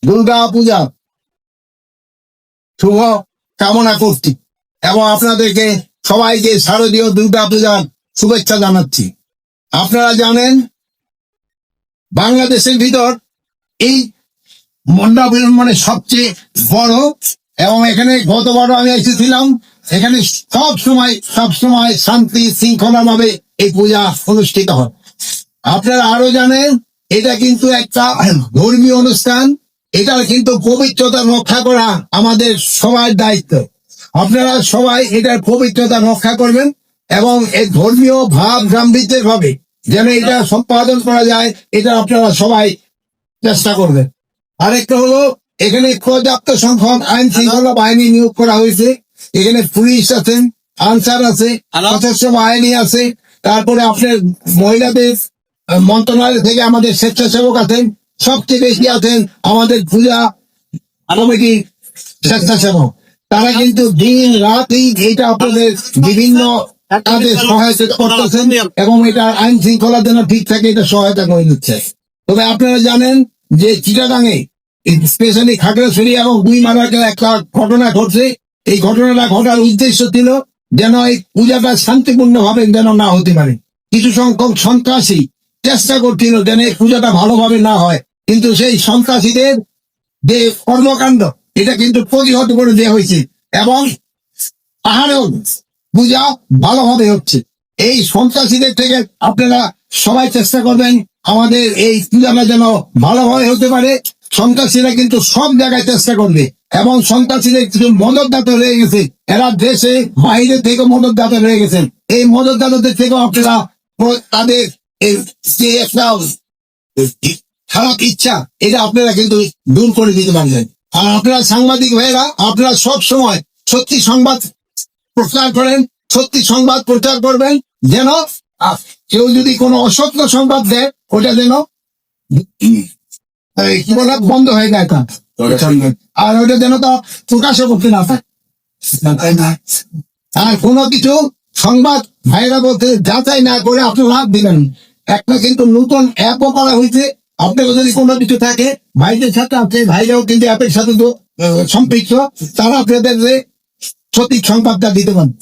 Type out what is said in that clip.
দুর্গা পূজা শুভ কামনা করছি এবং আপনাদেরকে সবাইকে শারদীয় দুর্গা পূজার শুভেচ্ছা জানাচ্ছি। আপনারা জানেন বাংলাদেশের ভিতর এই মণ্ডপের মানে সবচেয়ে বড়, এবং এখানে গতবার আমি এসেছিলাম। এখানে সব সময় শান্তি শৃঙ্খলা ভাবে এই পূজা অনুষ্ঠিত হয়। আপনারা আরো জানেন এটা কিন্তু একটা ধর্মীয় অনুষ্ঠান, এটার কিন্তু পবিত্রতা রক্ষা করা আমাদের সবার দায়িত্ব। আপনারা সবাই এটার পবিত্রতা রক্ষা করবেন এবং এই ধর্মীয় ভাব গাম্ভীর্যের ভাবে যেন এটা সম্পাদন করা যায়, এটা আপনারা সবাই চেষ্টা করবেন। আরেকটা হলো এখানে পর্যাপ্ত সংখ্যক আইন শৃঙ্খলা বাহিনী নিয়োগ করা হয়েছে। এখানে পুলিশ আছেন, আনসার আছে, সশস্ত্র বাহিনী আছে, তারপরে আপনার মহিলাদের মন্ত্রণালয় থেকে আমাদের স্বেচ্ছাসেবক আছেন, সবচেয়ে বেশি আছেন আমাদের পূজা কমিটির স্বেচ্ছাসেবক। তারা কিন্তু দিন রাতই এটা আপনাদের বিভিন্ন কাজে সহায়তা করতেছেন এবং এটা আইন শৃঙ্খলা যেন ঠিক থাকে এটা সহায়তা করে দিচ্ছে। তবে আপনারা জানেন যে চিটাগাঙে স্পেশালি খাগড়াছড়ি এবং গুইমারাতে একটা ঘটনা ঘটছে। এই ঘটনাটা ঘটার উদ্দেশ্য ছিল যেন এই পূজাটা শান্তিপূর্ণ ভাবে যেন না হতে পারে। কিছু সংখ্যক সন্ত্রাসী চেষ্টা করছিল যেন এই পূজাটা ভালোভাবে না হয়, কিন্তু সেই সন্ত্রাসীদের যে কর্মকাণ্ড এটা কিন্তু প্রতিহত করে দেওয়া হয়েছে এবং পাহাড়েও পূজা ভালোভাবে হচ্ছে। এই সন্ত্রাসীদের থেকে আপনারা সবাই চেষ্টা করবেন আমাদের এই পূজাটা যেন ভালোভাবে হতে পারে। সন্ত্রাসীরা কিন্তু সব জায়গায় চেষ্টা করবে এবং সন্ত্রাসীদের কিছু মদতদাতা রয়ে গেছে, এরা দেশে বাইরে থেকে মদতদাতা রয়ে গেছেন। এই মদতদাতাদের থেকেও আপনারা তাদের যে একটা খারাপ ইচ্ছা এটা আপনারা কিন্তু দূর করে দিতে পারবেন। আর আপনারা সাংবাদিক ভাইয়েরা আপনারা সব সময় সত্যি সংবাদ প্রচার করেন, সত্যি সংবাদ প্রচার করবেন, যেন কেউ যদি কোনো অসত্য সংবাদ দেয় ওটা যেন কি বলে বন্ধ হয়ে যায় তা, আর ওটা যেন তো প্রকাশও করতে না পারে। আর কোনো কিছু সংবাদ ভাইরা বলতে যাচাই না করে আপনি লাভ দিবেন। একটা কিন্তু নতুন অ্যাপও করা হয়েছে, আপনাকে যদি কোনো কিছু থাকে ভাইদের সাথে আছে, ভাইরাও কিন্তু অ্যাপের সাথে তো সম্পৃক্ত, তারা আপনাদের সঠিক সংবাদটা দিতে পারেন।